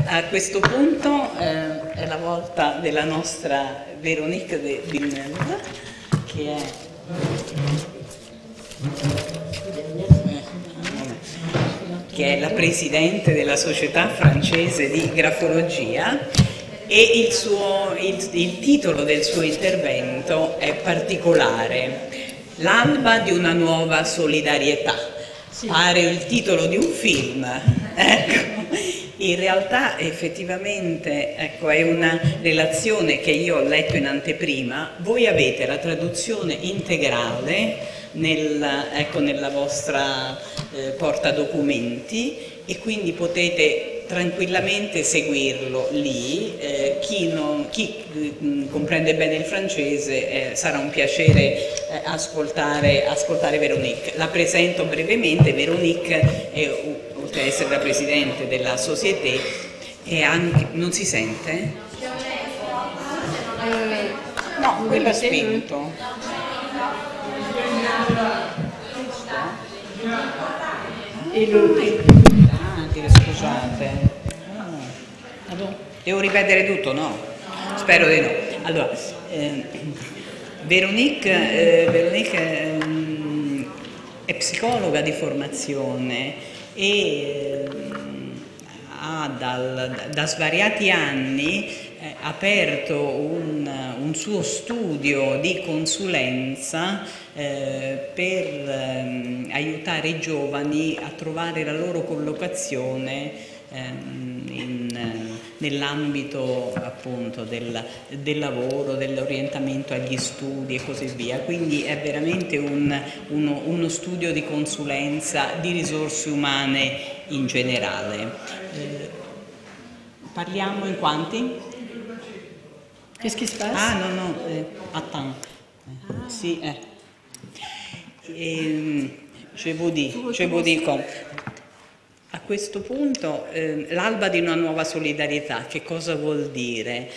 A questo punto è la volta della nostra Véronique de Villeneuve, che è la presidente della Società Francese di Grafologia, e il titolo del suo intervento è particolare: L'alba di una nuova solidarietà. Pare il titolo di un film, ecco. In realtà effettivamente, ecco, è una relazione che io ho letto in anteprima. Voi avete la traduzione integrale nella vostra portadocumenti, e quindi potete tranquillamente seguirlo lì. Chi comprende bene il francese sarà un piacere ascoltare Véronique. La presento brevemente. Véronique oltre ad essere la presidente della Société, e anche... Non si sente? No, quello è spento. Scusate. Devo ripetere tutto? No? Spero di no. Allora, Véronique è psicologa di formazione e ha da svariati anni aperto un suo studio di consulenza per aiutare i giovani a trovare la loro collocazione nell'ambito appunto del lavoro, dell'orientamento agli studi e così via. Quindi è veramente uno studio di consulenza di risorse umane in generale. Parliamo in quanti? Qu'est-ce qui se passe? Ah non, attends. Sì, je vous dis comme. A questo punto, l'alba di una nuova solidarietà, che cosa vuol dire?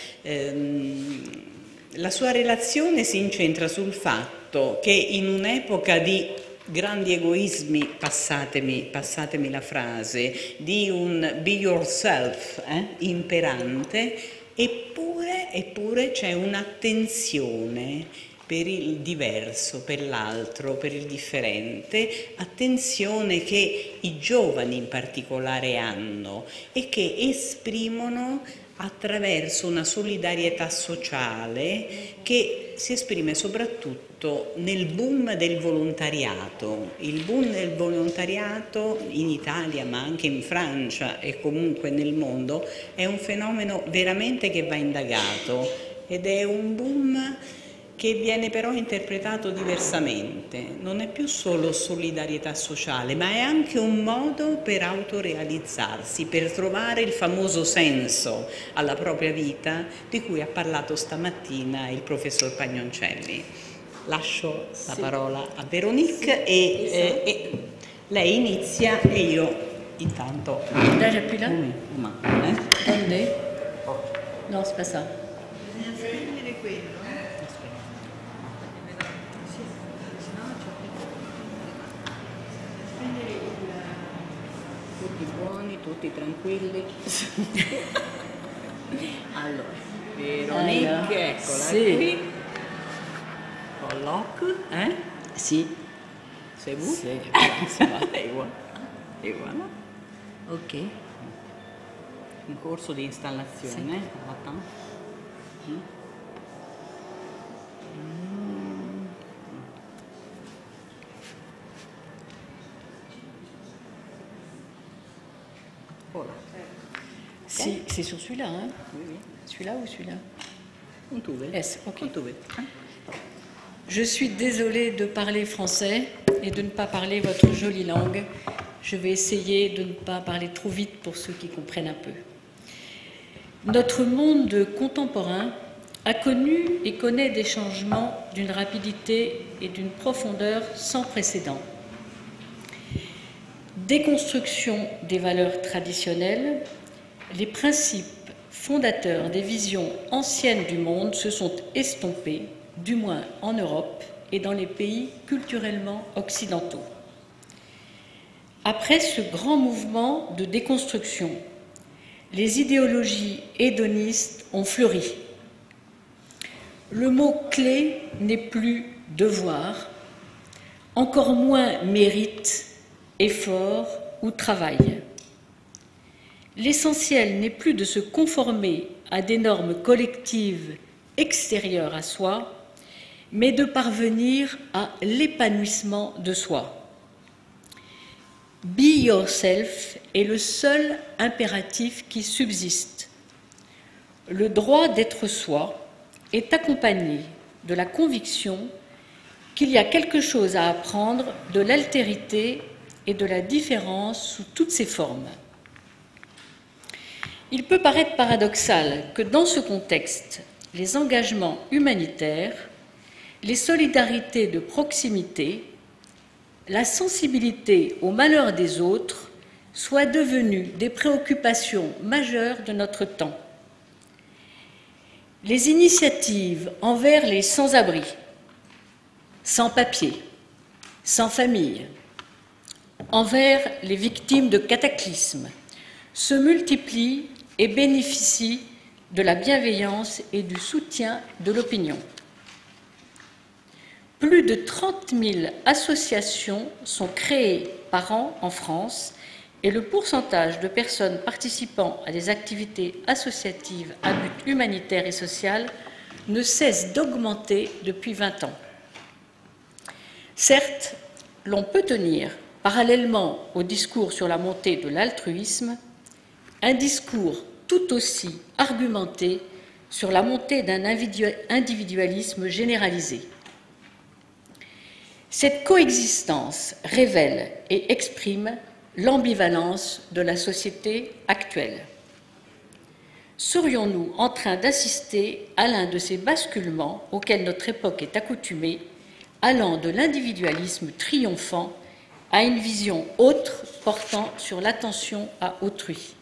La sua relazione si incentra sul fatto che in un'epoca di grandi egoismi, passatemi la frase, di un be yourself imperante, eppure c'è un'attenzione per il diverso, per l'altro, per il differente, attenzione che i giovani in particolare hanno e che esprimono attraverso una solidarietà sociale che si esprime soprattutto nel boom del volontariato. Il boom del volontariato in Italia, ma anche in Francia e comunque nel mondo, è un fenomeno veramente che va indagato, ed è un boom che viene però interpretato diversamente. Non è più solo solidarietà sociale, ma è anche un modo per autorealizzarsi, per trovare il famoso senso alla propria vita di cui ha parlato stamattina il professor Pagnoncelli. Lascio la parola a Véronique e lei inizia e io intanto... Là, j'appuie là? Donde? Non, c'est pas ça. Tutti buoni, tutti tranquilli. Allora, Véronique, eccola qui. Colloque, Si. C'est vous? C'est E voilà. Ok. Un corso di installazione. Attends. Voilà. Si, c'est sur celui-là, hein? Oui. Celui-là ou celui-là? On tu veux. S, ok. On tu veux. Je suis désolée de parler français et de ne pas parler votre jolie langue. Je vais essayer de ne pas parler trop vite pour ceux qui comprennent un peu. Notre monde contemporain a connu et connaît des changements d'une rapidité et d'une profondeur sans précédent. Déconstruction des valeurs traditionnelles, les principes fondateurs des visions anciennes du monde se sont estompés, du moins en Europe et dans les pays culturellement occidentaux. Après ce grand mouvement de déconstruction, les idéologies hédonistes ont fleuri. Le mot clé n'est plus devoir, encore moins mérite, effort ou travail. L'essentiel n'est plus de se conformer à des normes collectives extérieures à soi, mais de parvenir à l'épanouissement de soi. Be yourself est le seul impératif qui subsiste. Le droit d'être soi est accompagné de la conviction qu'il y a quelque chose à apprendre de l'altérité et de la différence sous toutes ses formes. Il peut paraître paradoxal que dans ce contexte, les engagements humanitaires, les solidarités de proximité, la sensibilité au malheur des autres soient devenus des préoccupations majeures de notre temps. Les initiatives envers les sans-abri, sans-papiers, sans famille, envers les victimes de cataclysmes, se multiplient et bénéficient de la bienveillance et du soutien de l'opinion. Plus de 30 000 associations sont créées par an en France et le pourcentage de personnes participant à des activités associatives à but humanitaire et social ne cesse d'augmenter depuis 20 ans. Certes, l'on peut tenir, parallèlement au discours sur la montée de l'altruisme, un discours tout aussi argumenté sur la montée d'un individualisme généralisé. Cette coexistence révèle et exprime l'ambivalence de la société actuelle. Serions-nous en train d'assister à l'un de ces basculements auxquels notre époque est accoutumée, allant de l'individualisme triomphant à une vision autre portant sur l'attention à autrui?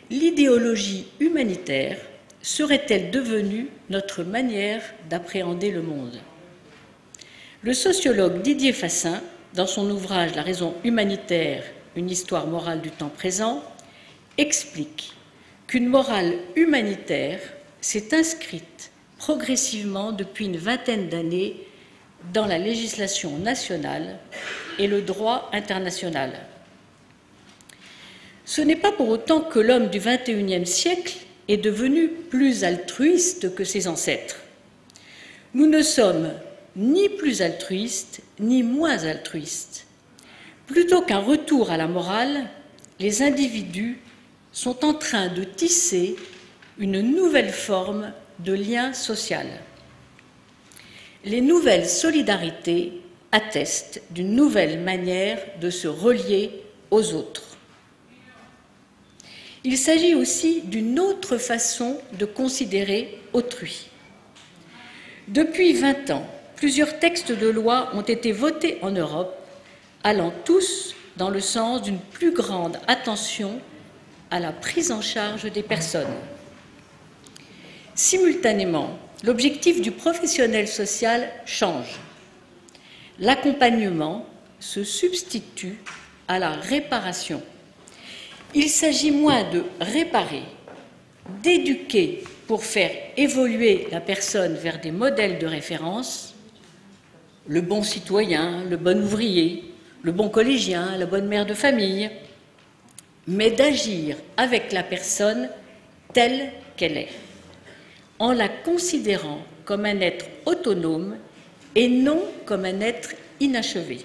L'idéologie humanitaire serait-elle devenue notre manière d'appréhender le monde? Le sociologue Didier Fassin, dans son ouvrage « La raison humanitaire, une histoire morale du temps présent », explique qu'une morale humanitaire s'est inscrite progressivement depuis une vingtaine d'années dans la législation nationale et le droit international. Ce n'est pas pour autant que l'homme du XXIe siècle est devenu plus altruiste que ses ancêtres. Nous ne sommes ni plus altruistes, ni moins altruistes. Plutôt qu'un retour à la morale, les individus sont en train de tisser une nouvelle forme de lien social. Les nouvelles solidarités attestent d'une nouvelle manière de se relier aux autres. Il s'agit aussi d'une autre façon de considérer autrui. Depuis 20 ans, plusieurs textes de loi ont été votés en Europe, allant tous dans le sens d'une plus grande attention à la prise en charge des personnes. Simultanément, l'objectif du professionnel social change. L'accompagnement se substitue à la réparation. Il s'agit moins de réparer, d'éduquer pour faire évoluer la personne vers des modèles de référence, le bon citoyen, le bon ouvrier, le bon collégien, la bonne mère de famille, mais d'agir avec la personne telle qu'elle est, en la considérant comme un être autonome et non comme un être inachevé.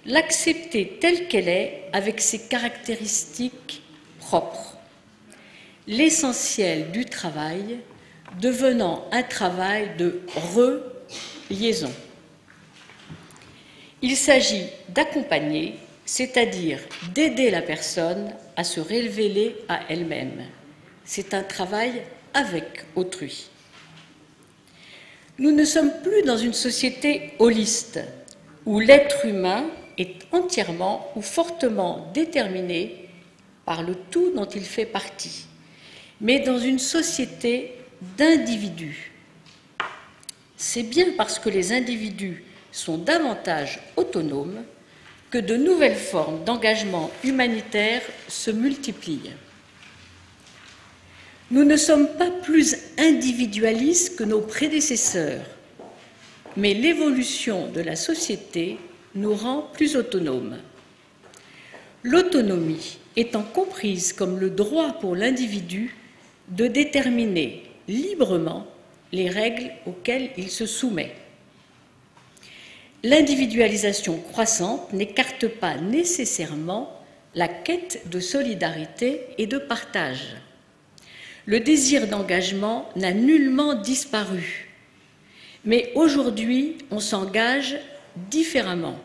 L'accepter telle qu'elle est avec ses caractéristiques propres. L'essentiel du travail devenant un travail de reliaison. Il s'agit d'accompagner, c'est-à-dire d'aider la personne à se révéler à elle-même. C'est un travail avec autrui. Nous ne sommes plus dans une société holiste où l'être humain est entièrement ou fortement déterminé par le tout dont il fait partie, mais dans une société d'individus. C'est bien parce que les individus sont davantage autonomes que de nouvelles formes d'engagement humanitaire se multiplient. Nous ne sommes pas plus individualistes que nos prédécesseurs, mais l'évolution de la société nous rend plus autonomes. L'autonomie étant comprise comme le droit pour l'individu de déterminer librement les règles auxquelles il se soumet. L'individualisation croissante n'écarte pas nécessairement la quête de solidarité et de partage. Le désir d'engagement n'a nullement disparu, mais aujourd'hui, on s'engage différemment.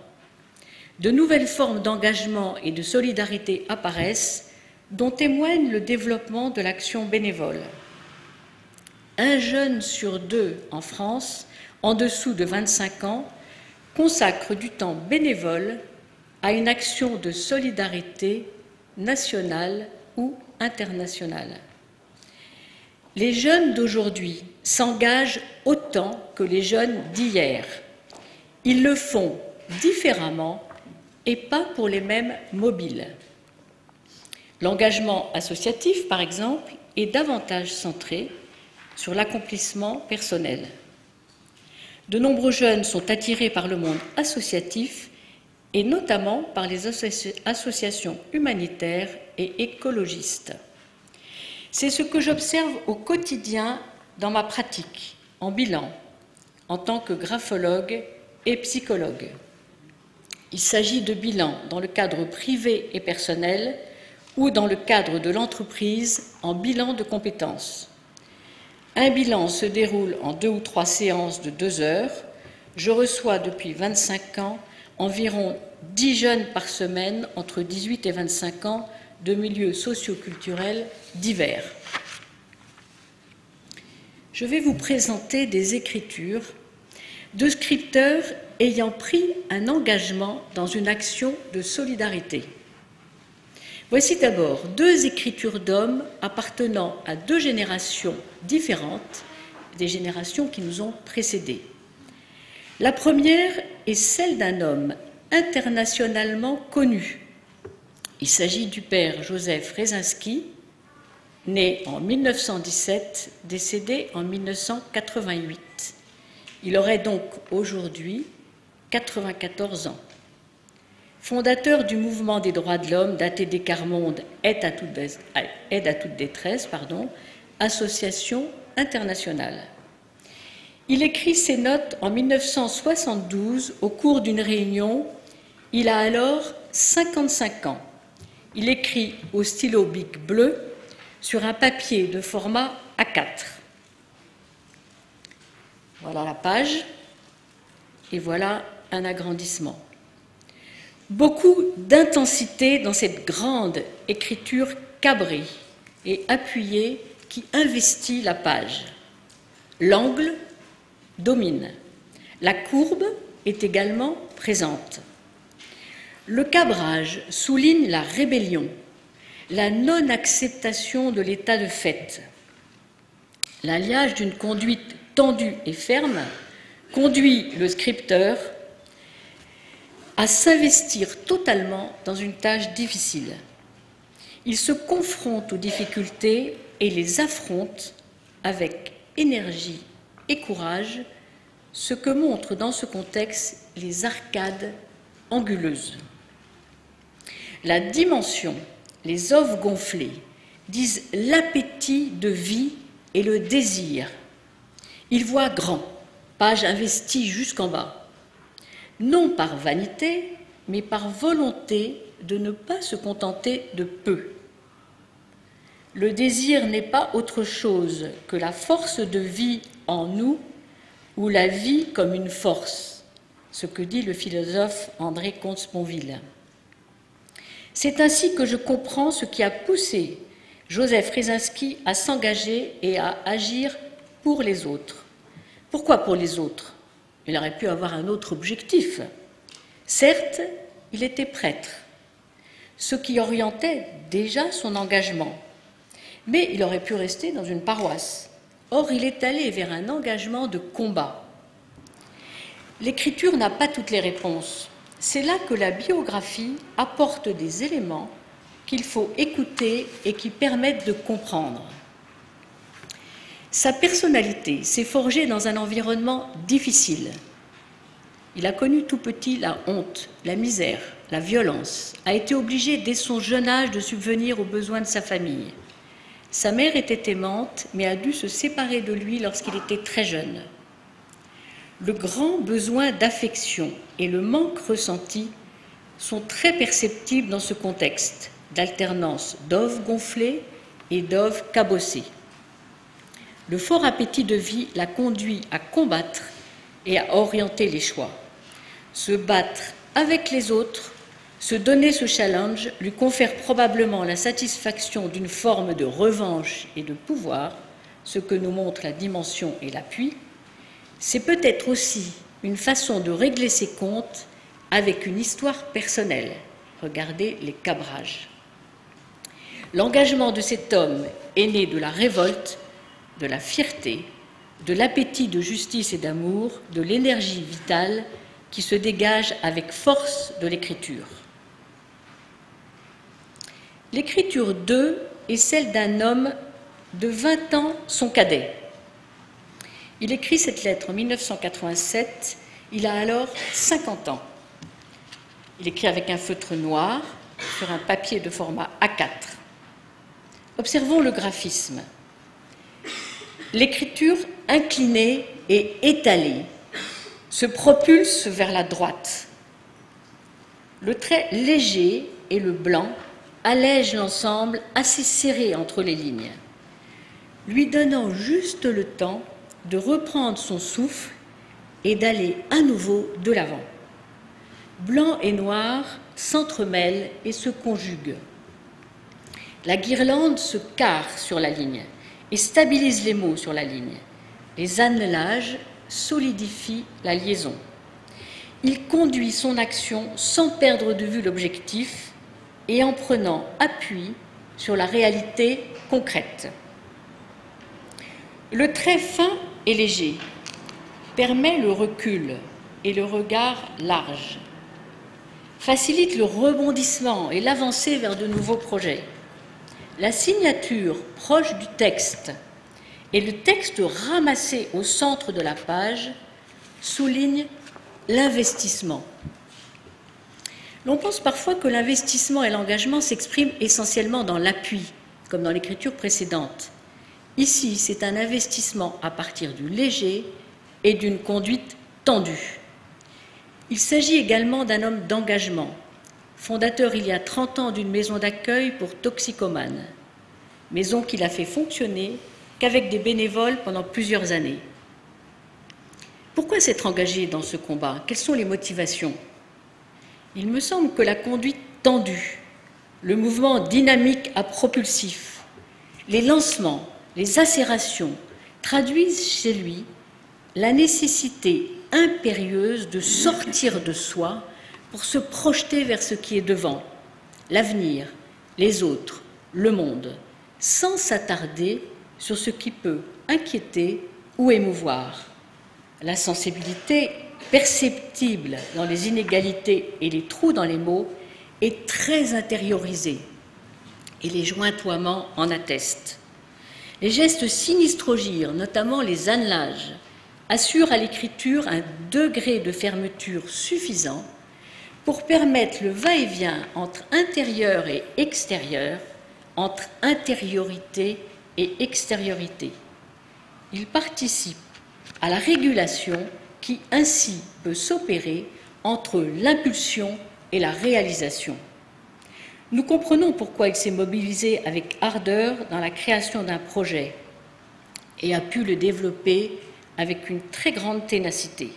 De nouvelles formes d'engagement et de solidarité apparaissent, dont témoigne le développement de l'action bénévole. Un jeune sur deux en France, en dessous de 25 ans, consacre du temps bénévole à une action de solidarité nationale ou internationale. Les jeunes d'aujourd'hui s'engagent autant que les jeunes d'hier. Ils le font différemment et pas pour les mêmes mobiles. L'engagement associatif, par exemple, est davantage centré sur l'accomplissement personnel. De nombreux jeunes sont attirés par le monde associatif et notamment par les associations humanitaires et écologistes. C'est ce que j'observe au quotidien dans ma pratique, en bilan, en tant que graphologue et psychologue. Il s'agit de bilans dans le cadre privé et personnel ou dans le cadre de l'entreprise en bilan de compétences. Un bilan se déroule en 2 ou 3 séances de 2 heures. Je reçois depuis 25 ans environ 10 jeunes par semaine entre 18 et 25 ans de milieux socioculturels divers. Je vais vous présenter des écritures de scripteurs ayant pris un engagement dans une action de solidarité. Voici d'abord 2 écritures d'hommes appartenant à 2 générations différentes, des générations qui nous ont précédés. La première est celle d'un homme internationalement connu. Il s'agit du père Joseph Rezinski, né en 1917, décédé en 1988. Il aurait donc aujourd'hui 94 ans. Fondateur du mouvement des droits de l'homme d'ATD Quart-Monde Aide à toute détresse, association internationale. Il écrit ses notes en 1972 au cours d'une réunion. Il a alors 55 ans. Il écrit au stylo bic bleu sur un papier de format A4. Voilà la page et voilà un agrandissement. Beaucoup d'intensité dans cette grande écriture cabrée et appuyée qui investit la page. L'angle domine. La courbe est également présente. Le cabrage souligne la rébellion, la non-acceptation de l'état de fait. L'alliage d'une conduite tendue et ferme conduit le scripteur à s'investir totalement dans une tâche difficile. Il se confronte aux difficultés et les affronte avec énergie et courage, ce que montrent dans ce contexte les arcades anguleuses. La dimension, les os gonflés, disent l'appétit de vie et le désir. Il voit grand, page investie jusqu'en bas, non par vanité, mais par volonté de ne pas se contenter de peu. Le désir n'est pas autre chose que la force de vie en nous, ou la vie comme une force, ce que dit le philosophe André Comte-Sponville. C'est ainsi que je comprends ce qui a poussé Joseph Rezinski à s'engager et à agir pour les autres. Pourquoi pour les autres? Il aurait pu avoir un autre objectif. Certes, il était prêtre, ce qui orientait déjà son engagement. Mais il aurait pu rester dans une paroisse. Or, il est allé vers un engagement de combat. L'écriture n'a pas toutes les réponses. C'est là que la biographie apporte des éléments qu'il faut écouter et qui permettent de comprendre. Sa personnalité s'est forgée dans un environnement difficile. Il a connu tout petit la honte, la misère, la violence, a été obligé dès son jeune âge de subvenir aux besoins de sa famille. Sa mère était aimante, mais a dû se séparer de lui lorsqu'il était très jeune. Le grand besoin d'affection et le manque ressenti sont très perceptibles dans ce contexte d'alternance d'oves gonflées et d'oves cabossées. Le fort appétit de vie l'a conduit à combattre et à orienter les choix. Se battre avec les autres, se donner ce challenge lui confère probablement la satisfaction d'une forme de revanche et de pouvoir, ce que nous montre la dimension et l'appui. C'est peut-être aussi une façon de régler ses comptes avec une histoire personnelle. Regardez les cabrages. L'engagement de cet homme est né de la révolte, de la fierté, de l'appétit de justice et d'amour, de l'énergie vitale qui se dégage avec force de l'écriture. L'écriture 2 est celle d'un homme de 20 ans, son cadet. Il écrit cette lettre en 1987, il a alors 50 ans. Il écrit avec un feutre noir sur un papier de format A4. Observons le graphisme. L'écriture inclinée et étalée se propulse vers la droite. Le trait léger et le blanc allègent l'ensemble assez serré entre les lignes, lui donnant juste le temps de reprendre son souffle et d'aller à nouveau de l'avant. Blanc et noir s'entremêlent et se conjuguent. La guirlande se carre sur la ligne et stabilise les mots sur la ligne. Les annelages solidifient la liaison. Il conduit son action sans perdre de vue l'objectif et en prenant appui sur la réalité concrète. Le trait fin et léger permet le recul et le regard large, facilite le rebondissement et l'avancée vers de nouveaux projets. La signature proche du texte et le texte ramassé au centre de la page soulignent l'investissement. L'on pense parfois que l'investissement et l'engagement s'expriment essentiellement dans l'appui, comme dans l'écriture précédente. Ici, c'est un investissement à partir du léger et d'une conduite tendue. Il s'agit également d'un homme d'engagement, fondateur il y a 30 ans d'une maison d'accueil pour toxicomanes, maison qu'il a fait fonctionner qu'avec des bénévoles pendant plusieurs années. Pourquoi s'être engagé dans ce combat? Quelles sont les motivations? Il me semble que la conduite tendue, le mouvement dynamique à propulsif, les lancements, les acérations traduisent chez lui la nécessité impérieuse de sortir de soi pour se projeter vers ce qui est devant, l'avenir, les autres, le monde, sans s'attarder sur ce qui peut inquiéter ou émouvoir. La sensibilité perceptible dans les inégalités et les trous dans les mots est très intériorisée et les jointoiements en attestent. Les gestes sinistrogires, notamment les annelages, assurent à l'écriture un degré de fermeture suffisant pour permettre le va-et-vient entre intérieur et extérieur, entre intériorité et extériorité. Il participe à la régulation qui ainsi peut s'opérer entre l'impulsion et la réalisation. Nous comprenons pourquoi il s'est mobilisé avec ardeur dans la création d'un projet et a pu le développer avec une très grande ténacité.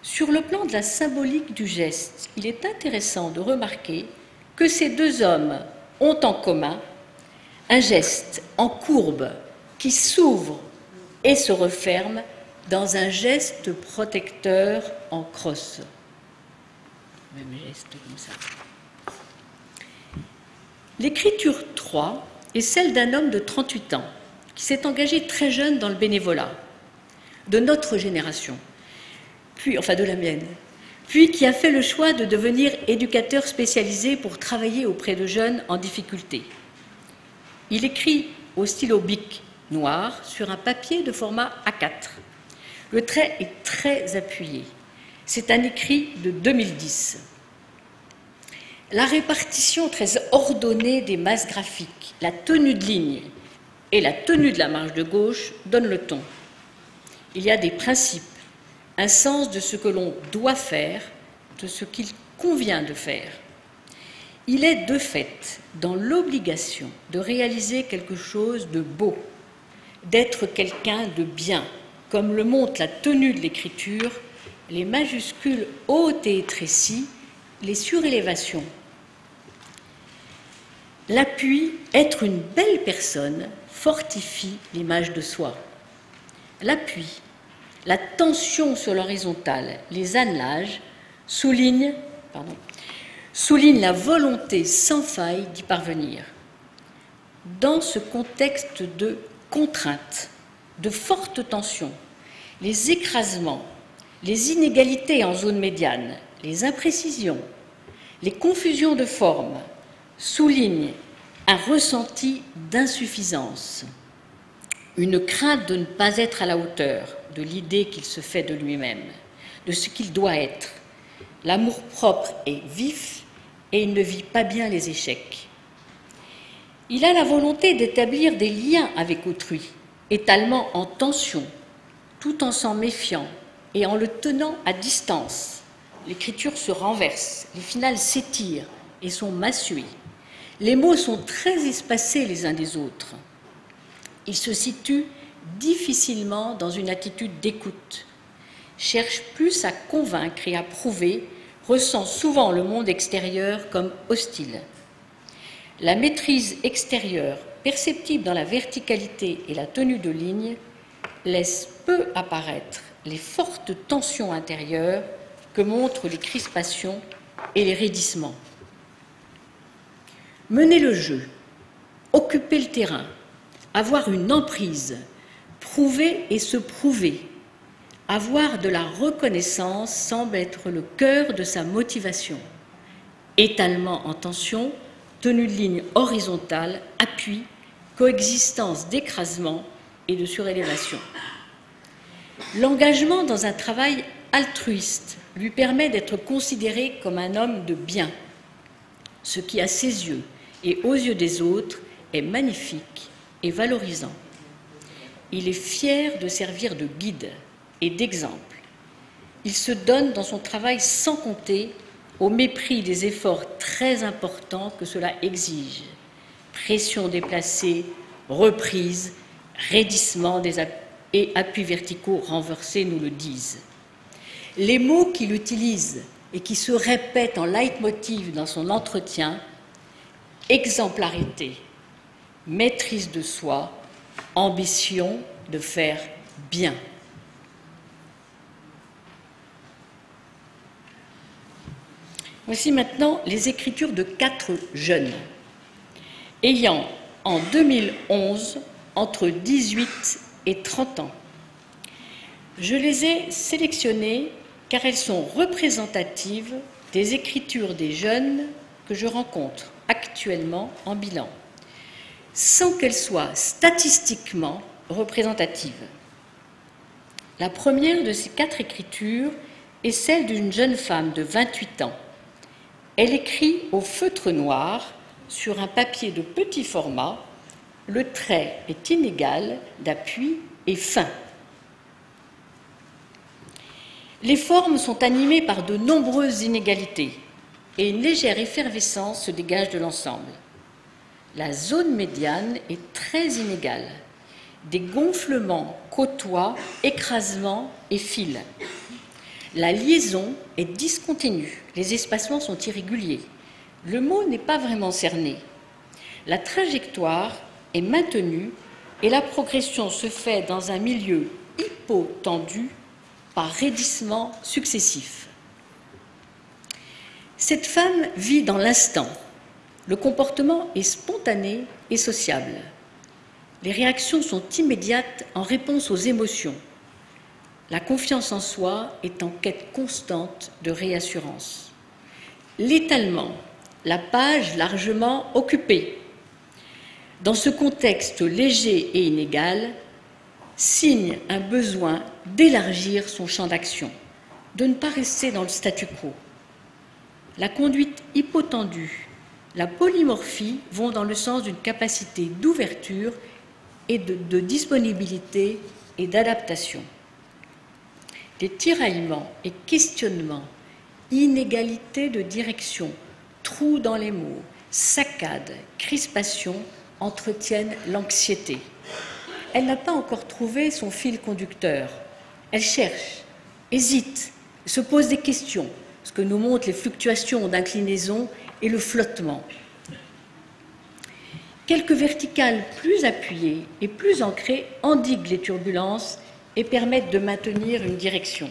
Sur le plan de la symbolique du geste, il est intéressant de remarquer que ces deux hommes ont en commun un geste en courbe qui s'ouvre et se referme dans un geste protecteur en crosse. Même geste comme ça. L'écriture 3 est celle d'un homme de 38 ans qui s'est engagé très jeune dans le bénévolat, de notre génération, de la mienne, puis qui a fait le choix de devenir éducateur spécialisé pour travailler auprès de jeunes en difficulté. Il écrit au stylo bic noir sur un papier de format A4. Le trait est très appuyé. C'est un écrit de 2010. La répartition très ordonnée des masses graphiques, la tenue de ligne et la tenue de la marge de gauche donnent le ton. Il y a des principes, un sens de ce que l'on doit faire, de ce qu'il convient de faire. Il est de fait dans l'obligation de réaliser quelque chose de beau, d'être quelqu'un de bien, comme le montre la tenue de l'écriture, les majuscules hautes et étrécies, les surélévations. L'appui, être une belle personne, fortifie l'image de soi. L'appui, la tension sur l'horizontale, les annelages, soulignent la volonté sans faille d'y parvenir. Dans ce contexte de contrainte, de forte tension, les écrasements, les inégalités en zone médiane, les imprécisions, les confusions de formes soulignent un ressenti d'insuffisance, une crainte de ne pas être à la hauteur de l'idée qu'il se fait de lui-même, de ce qu'il doit être. L'amour-propre est vif et il ne vit pas bien les échecs. Il a la volonté d'établir des liens avec autrui, étalement en tension, tout en s'en méfiant et en le tenant à distance. L'écriture se renverse, les finales s'étirent et sont massue. Les mots sont très espacés les uns des autres. Il se situe difficilement dans une attitude d'écoute, cherche plus à convaincre et à prouver, ressent souvent le monde extérieur comme hostile. La maîtrise extérieure, perceptible dans la verticalité et la tenue de ligne, laisse peu apparaître les fortes tensions intérieures que montrent les crispations et les raidissements. Mener le jeu, occuper le terrain, avoir une emprise, prouver et se prouver, avoir de la reconnaissance semble être le cœur de sa motivation. Étalement en tension, tenue de ligne horizontale, appui, coexistence d'écrasement et de surélévation. L'engagement dans un travail altruiste lui permet d'être considéré comme un homme de bien, ce qui à ses yeux et aux yeux des autres est magnifique et valorisant. Il est fier de servir de guide et d'exemple. Il se donne dans son travail sans compter, au mépris des efforts très importants que cela exige. Pression déplacée, reprise, raidissement et appuis verticaux renversés nous le disent. Les mots qu'il utilise et qui se répètent en leitmotiv dans son entretien, exemplarité, maîtrise de soi, ambition de faire bien. Voici maintenant les écritures de 4 jeunes, ayant en 2011 entre 18 et 30 ans. Je les ai sélectionnées car elles sont représentatives des écritures des jeunes que je rencontre actuellement en bilan, sans qu'elles soient statistiquement représentatives. La première de ces 4 écritures est celle d'une jeune femme de 28 ans. Elle écrit au feutre noir sur un papier de petit format. Le trait est inégal d'appui et fin. Les formes sont animées par de nombreuses inégalités et une légère effervescence se dégage de l'ensemble. La zone médiane est très inégale. Des gonflements côtoient, écrasements et fils. La liaison est discontinue, les espacements sont irréguliers. Le mot n'est pas vraiment cerné. La trajectoire est maintenue et la progression se fait dans un milieu hypotendu par raidissements successifs. Cette femme vit dans l'instant. Le comportement est spontané et sociable. Les réactions sont immédiates en réponse aux émotions. La confiance en soi est en quête constante de réassurance. L'étalement, la page largement occupée. Dans ce contexte léger et inégal, signe un besoin d'élargir son champ d'action, de ne pas rester dans le statu quo. La conduite hypotendue, la polymorphie vont dans le sens d'une capacité d'ouverture et de disponibilité et d'adaptation. Les tiraillements et questionnements, inégalités de direction, trous dans les mots, saccades, crispations entretiennent l'anxiété. Elle n'a pas encore trouvé son fil conducteur. Elle cherche, hésite, se pose des questions, ce que nous montrent les fluctuations d'inclinaison et le flottement. Quelques verticales plus appuyées et plus ancrées endiguent les turbulences et permettent de maintenir une direction.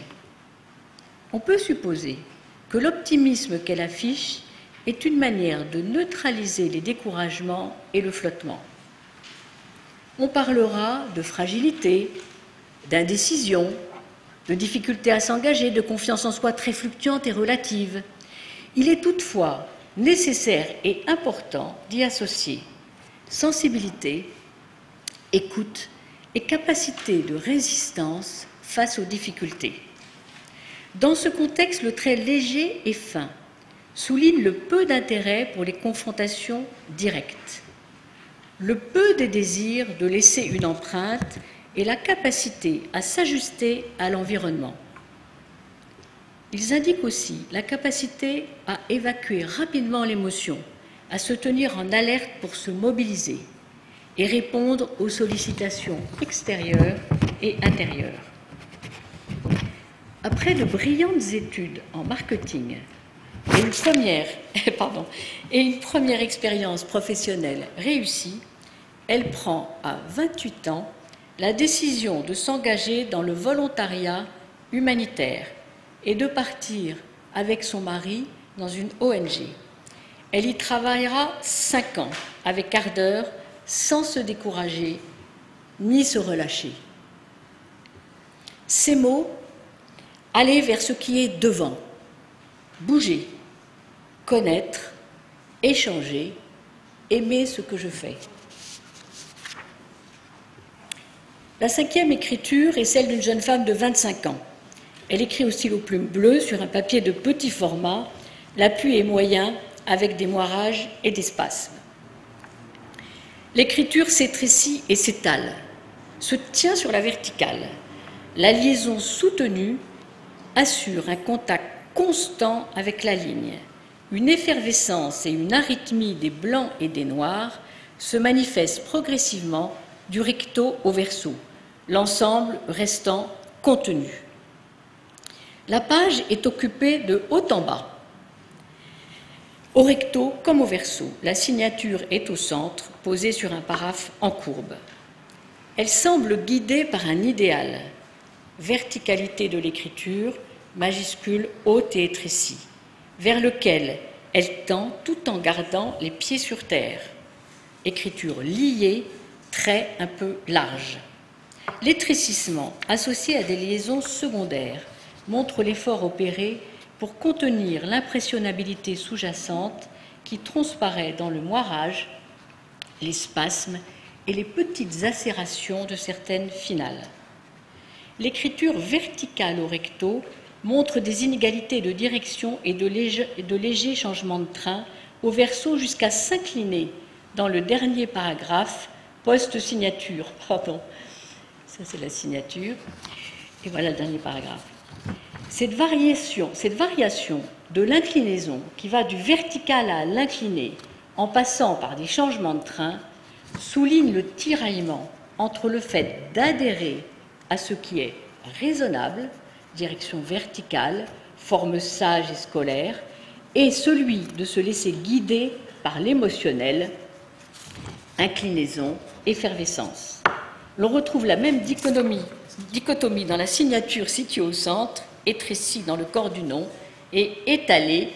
On peut supposer que l'optimisme qu'elle affiche est une manière de neutraliser les découragements et le flottement. On parlera de fragilité, d'indécision, de difficulté à s'engager, de confiance en soi très fluctuante et relative. Il est toutefois nécessaire et important d'y associer sensibilité, écoute et capacité de résistance face aux difficultés. Dans ce contexte, le trait léger et fin souligne le peu d'intérêt pour les confrontations directes, le peu des désirs de laisser une empreinte et la capacité à s'ajuster à l'environnement. Ils indiquent aussi la capacité à évacuer rapidement l'émotion, à se tenir en alerte pour se mobiliser et répondre aux sollicitations extérieures et intérieures. Après de brillantes études en marketing et une première expérience professionnelle réussie, elle prend à 28 ans la décision de s'engager dans le volontariat humanitaire et de partir avec son mari dans une ONG. Elle y travaillera 5 ans avec ardeur, sans se décourager ni se relâcher. Ces mots, aller vers ce qui est devant, bouger, connaître, échanger, aimer ce que je fais. La 5e écriture est celle d'une jeune femme de 25 ans. Elle écrit au stylo plume bleue sur un papier de petit format, l'appui est moyen avec des moirages et des spasmes. L'écriture s'étrécit et s'étale, se tient sur la verticale. La liaison soutenue assure un contact constant avec la ligne. Une effervescence et une arythmie des blancs et des noirs se manifestent progressivement du recto au verso, l'ensemble restant contenu. La page est occupée de haut en bas. Au recto comme au verso, la signature est au centre, posée sur un paraphe en courbe. Elle semble guidée par un idéal, verticalité de l'écriture, majuscule haute et étrécie, vers lequel elle tend tout en gardant les pieds sur terre. Écriture liée, trait un peu large. L'étrécissement, associé à des liaisons secondaires, montre l'effort opéré pour contenir l'impressionnabilité sous-jacente qui transparaît dans le moirage, les spasmes et les petites acérations de certaines finales. L'écriture verticale au recto montre des inégalités de direction et de légers changements de train au verso jusqu'à s'incliner dans le dernier paragraphe post-signature. Pardon, ça c'est la signature. Et voilà le dernier paragraphe. Cette variation de l'inclinaison qui va du vertical à l'incliné en passant par des changements de train souligne le tiraillement entre le fait d'adhérer à ce qui est raisonnable, direction verticale, forme sage et scolaire, et celui de se laisser guider par l'émotionnel, inclinaison, effervescence. L'on retrouve la même dichotomie dans la signature située au centre, étrécie dans le corps du nom et étalée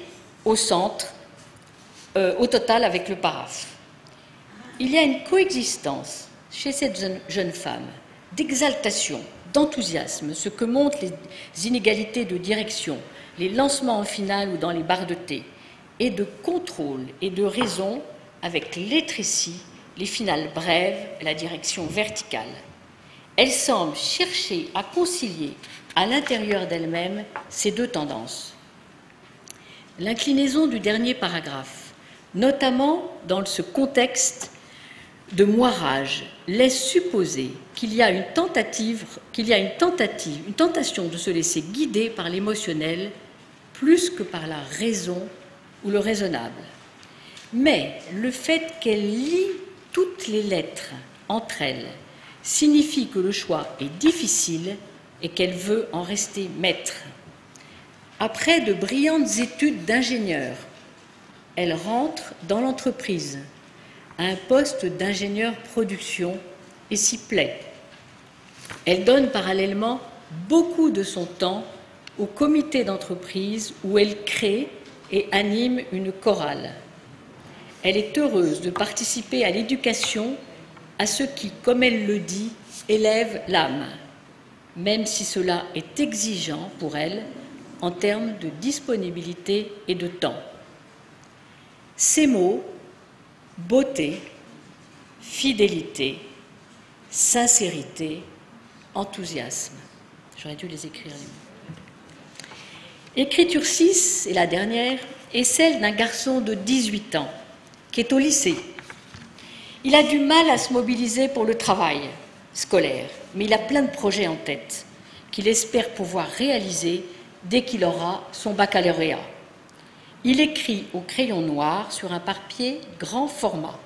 au centre, au total avec le paraphe. Il y a une coexistence chez cette jeune femme d'exaltation, d'enthousiasme, ce que montrent les inégalités de direction, les lancements en finale ou dans les barres de thé, et de contrôle et de raison avec les trécis, les finales brèves, la direction verticale. Elle semble chercher à concilier à l'intérieur d'elle-même ces deux tendances. L'inclinaison du dernier paragraphe, notamment dans ce contexte de moirage, laisse supposer qu'il y a une tentation de se laisser guider par l'émotionnel plus que par la raison ou le raisonnable. Mais le fait qu'elle lie toutes les lettres entre elles signifie que le choix est difficile et qu'elle veut en rester maître. Après de brillantes études d'ingénieur, elle rentre dans l'entreprise, à un poste d'ingénieur production et s'y plaît. Elle donne parallèlement beaucoup de son temps au comité d'entreprise où elle crée et anime une chorale. Elle est heureuse de participer à l'éducation à ce qui, comme elle le dit, élève l'âme, même si cela est exigeant pour elle en termes de disponibilité et de temps. Ces mots, beauté, fidélité, sincérité, enthousiasme. J'aurais dû les écrire, les mots. Écriture 6, et la dernière, est celle d'un garçon de 18 ans qui est au lycée. Il a du mal à se mobiliser pour le travail scolaire, mais il a plein de projets en tête qu'il espère pouvoir réaliser dès qu'il aura son baccalauréat. Il écrit au crayon noir sur un papier grand format.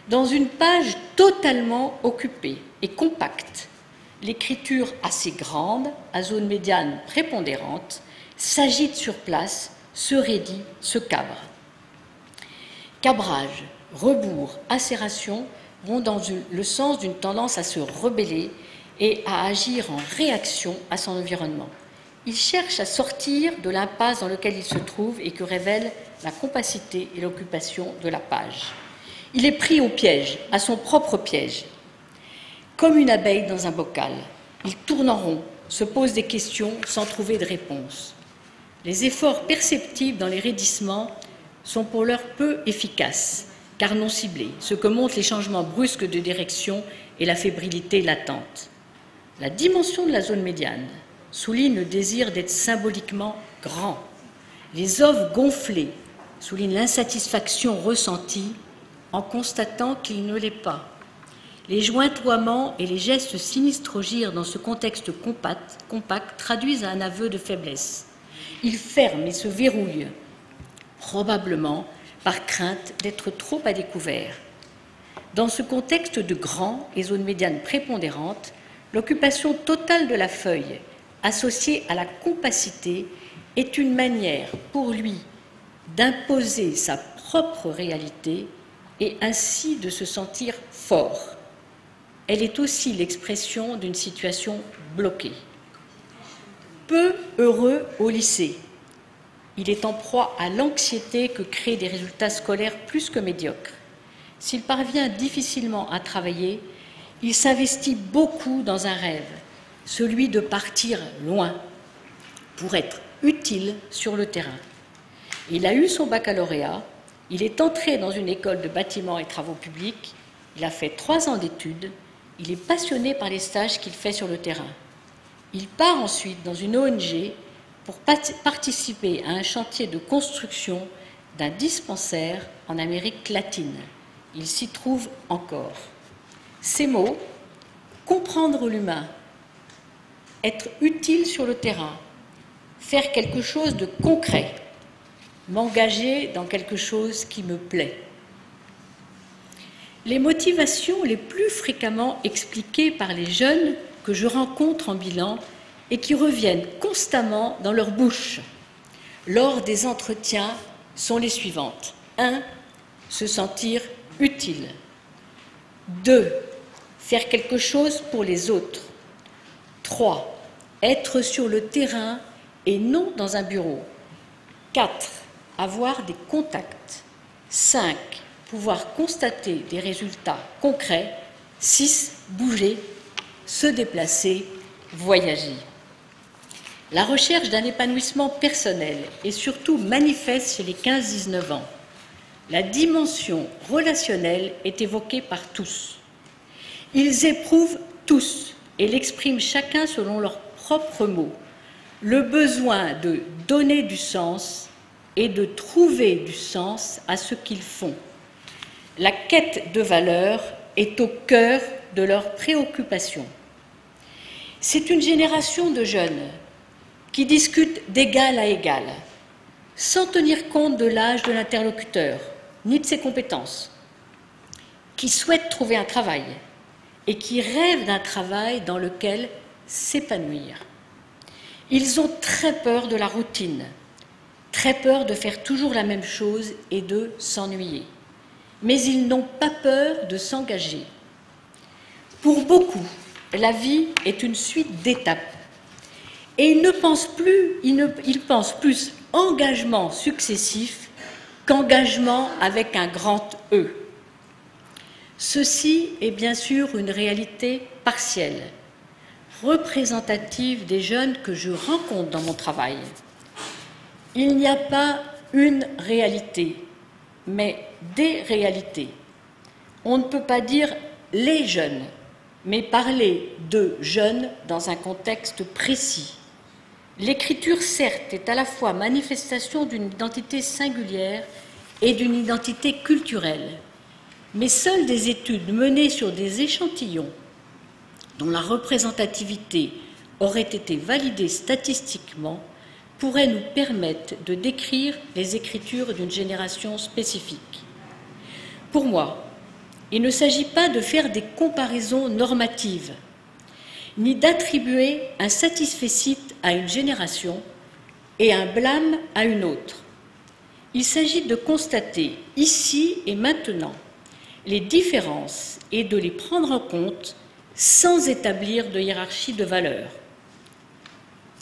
Dans une page totalement occupée et compacte, l'écriture assez grande, à zone médiane prépondérante, s'agite sur place, se raidit, se cabre. Cabrage, rebours, acération vont dans le sens d'une tendance à se rebeller et à agir en réaction à son environnement. Il cherche à sortir de l'impasse dans laquelle il se trouve et que révèle la compacité et l'occupation de la page. Il est pris au piège, à son propre piège. Comme une abeille dans un bocal, il tourne en rond, se pose des questions sans trouver de réponse. Les efforts perceptibles dans les raidissements sont pour l'heure peu efficaces, car non ciblés, ce que montrent les changements brusques de direction et la fébrilité latente. La dimension de la zone médiane souligne le désir d'être symboliquement grand. Les oves gonflées soulignent l'insatisfaction ressentie en constatant qu'il ne l'est pas. Les jointoiements et les gestes sinistrogires dans ce contexte compact traduisent un aveu de faiblesse. Il ferme et se verrouille, probablement par crainte d'être trop à découvert. Dans ce contexte de grand et zone médiane prépondérante, l'occupation totale de la feuille, associée à la compacité, est une manière pour lui d'imposer sa propre réalité et ainsi de se sentir fort. Elle est aussi l'expression d'une situation bloquée. Peu heureux au lycée, il est en proie à l'anxiété que créent des résultats scolaires plus que médiocres. S'il parvient difficilement à travailler, il s'investit beaucoup dans un rêve, celui de partir loin, pour être utile sur le terrain. Il a eu son baccalauréat, il est entré dans une école de bâtiments et travaux publics, il a fait 3 ans d'études, il est passionné par les stages qu'il fait sur le terrain. Il part ensuite dans une ONG pour participer à un chantier de construction d'un dispensaire en Amérique latine. Il s'y trouve encore. Ces mots, comprendre l'humain, être utile sur le terrain, faire quelque chose de concret, m'engager dans quelque chose qui me plaît. Les motivations les plus fréquemment expliquées par les jeunes que je rencontre en bilan et qui reviennent constamment dans leur bouche lors des entretiens sont les suivantes. 1. Se sentir utile. 2. Faire quelque chose pour les autres. 3. Être sur le terrain et non dans un bureau. 4. Avoir des contacts. 5. Pouvoir constater des résultats concrets. 6. Bouger, se déplacer voyager. La recherche d'un épanouissement personnel est surtout manifeste chez les 15-19 ans. La dimension relationnelle est évoquée par tous. Ils éprouvent tous, et l'expriment chacun selon leurs propres mots, le besoin de donner du sens et de trouver du sens à ce qu'ils font. La quête de valeur est au cœur de leurs préoccupations. C'est une génération de jeunes qui discutent d'égal à égal, sans tenir compte de l'âge de l'interlocuteur, ni de ses compétences, qui souhaitent trouver un travail et qui rêvent d'un travail dans lequel s'épanouir. Ils ont très peur de la routine, très peur de faire toujours la même chose et de s'ennuyer. Mais ils n'ont pas peur de s'engager. Pour beaucoup, la vie est une suite d'étapes. Et ils pensent plus engagement successif qu'engagement avec un grand E. Ceci est bien sûr une réalité partielle, représentative des jeunes que je rencontre dans mon travail. Il n'y a pas une réalité, mais des réalités. On ne peut pas dire les jeunes, mais parler de jeunes dans un contexte précis. L'écriture, certes, est à la fois manifestation d'une identité singulière et d'une identité culturelle, mais seules des études menées sur des échantillons dont la représentativité aurait été validée statistiquement pourraient nous permettre de décrire les écritures d'une génération spécifique. Pour moi, il ne s'agit pas de faire des comparaisons normatives, ni d'attribuer un satisfecit à une génération et un blâme à une autre. Il s'agit de constater ici et maintenant les différences et de les prendre en compte sans établir de hiérarchie de valeurs.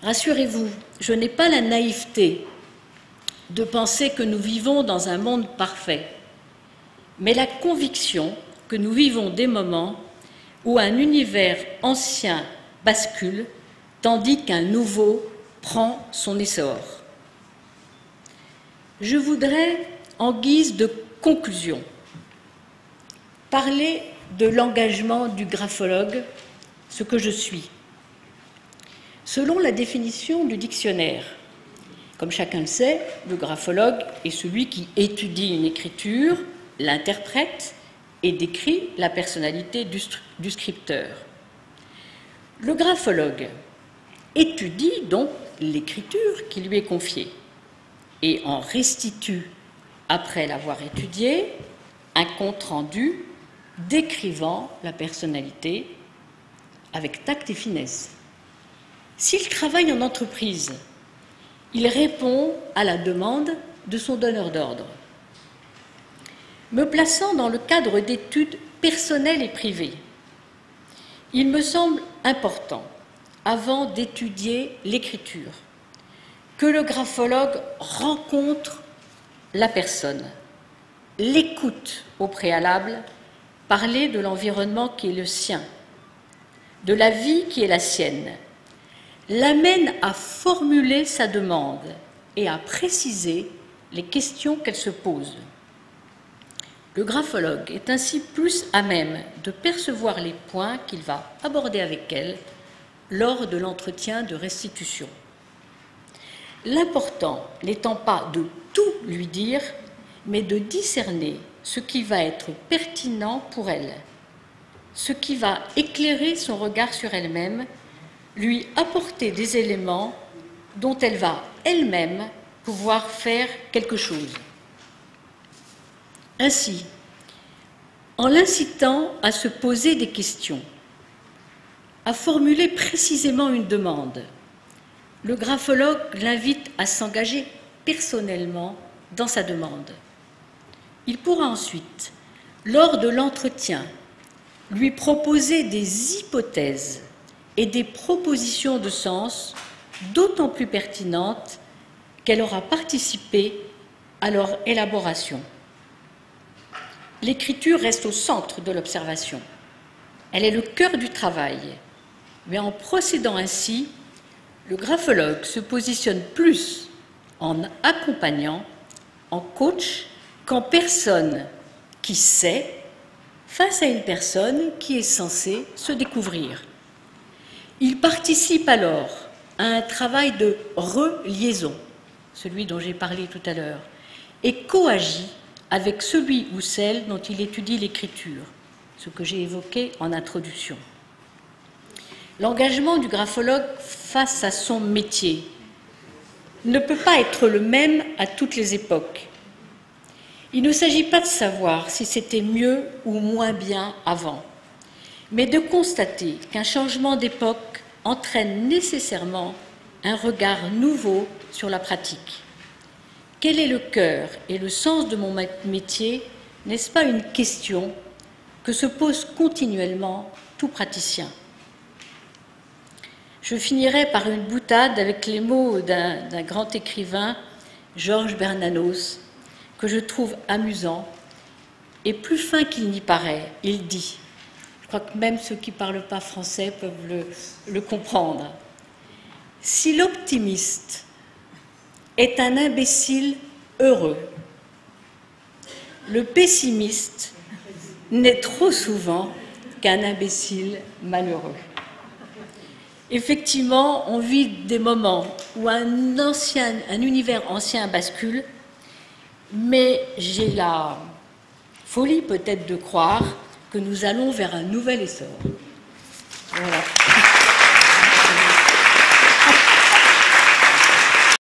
Rassurez-vous, je n'ai pas la naïveté de penser que nous vivons dans un monde parfait, mais la conviction que nous vivons des moments où un univers ancien bascule, tandis qu'un nouveau prend son essor. Je voudrais, en guise de conclusion, parler de l'engagement du graphologue, ce que je suis. Selon la définition du dictionnaire, comme chacun le sait, le graphologue est celui qui étudie une écriture, l'interprète et décrit la personnalité du scripteur. Le graphologue étudie donc l'écriture qui lui est confiée et en restitue, après l'avoir étudiée, un compte-rendu décrivant la personnalité avec tact et finesse. S'il travaille en entreprise, il répond à la demande de son donneur d'ordre. Me plaçant dans le cadre d'études personnelles et privées, il me semble important, avant d'étudier l'écriture, que le graphologue rencontre la personne, l'écoute au préalable, parler de l'environnement qui est le sien, de la vie qui est la sienne, l'amène à formuler sa demande et à préciser les questions qu'elle se pose. Le graphologue est ainsi plus à même de percevoir les points qu'il va aborder avec elle lors de l'entretien de restitution. L'important n'étant pas de tout lui dire, mais de discerner ce qui va être pertinent pour elle, ce qui va éclairer son regard sur elle-même, lui apporter des éléments dont elle va elle-même pouvoir faire quelque chose. Ainsi, en l'incitant à se poser des questions, à formuler précisément une demande, le graphologue l'invite à s'engager personnellement dans sa demande. Il pourra ensuite, lors de l'entretien, lui proposer des hypothèses et des propositions de sens d'autant plus pertinentes qu'elle aura participé à leur élaboration. L'écriture reste au centre de l'observation. Elle est le cœur du travail Mais en procédant ainsi, le graphologue se positionne plus en accompagnant, en coach, qu'en personne qui sait, face à une personne qui est censée se découvrir. Il participe alors à un travail de reliaison, celui dont j'ai parlé tout à l'heure, et coagit avec celui ou celle dont il étudie l'écriture, ce que j'ai évoqué en introduction. L'engagement du graphologue face à son métier ne peut pas être le même à toutes les époques. Il ne s'agit pas de savoir si c'était mieux ou moins bien avant, mais de constater qu'un changement d'époque entraîne nécessairement un regard nouveau sur la pratique. Quel est le cœur et le sens de mon métier? N'est-ce pas une question que se pose continuellement tout praticien? Je finirai par une boutade avec les mots d'un grand écrivain, Georges Bernanos, que je trouve amusant et plus fin qu'il n'y paraît. Il dit, je crois que même ceux qui ne parlent pas français peuvent le comprendre, « Si l'optimiste est un imbécile heureux, le pessimiste n'est trop souvent qu'un imbécile malheureux. » Effectivement, on vit des moments où un univers ancien bascule, mais j'ai la folie peut-être de croire que nous allons vers un nouvel essor. Voilà.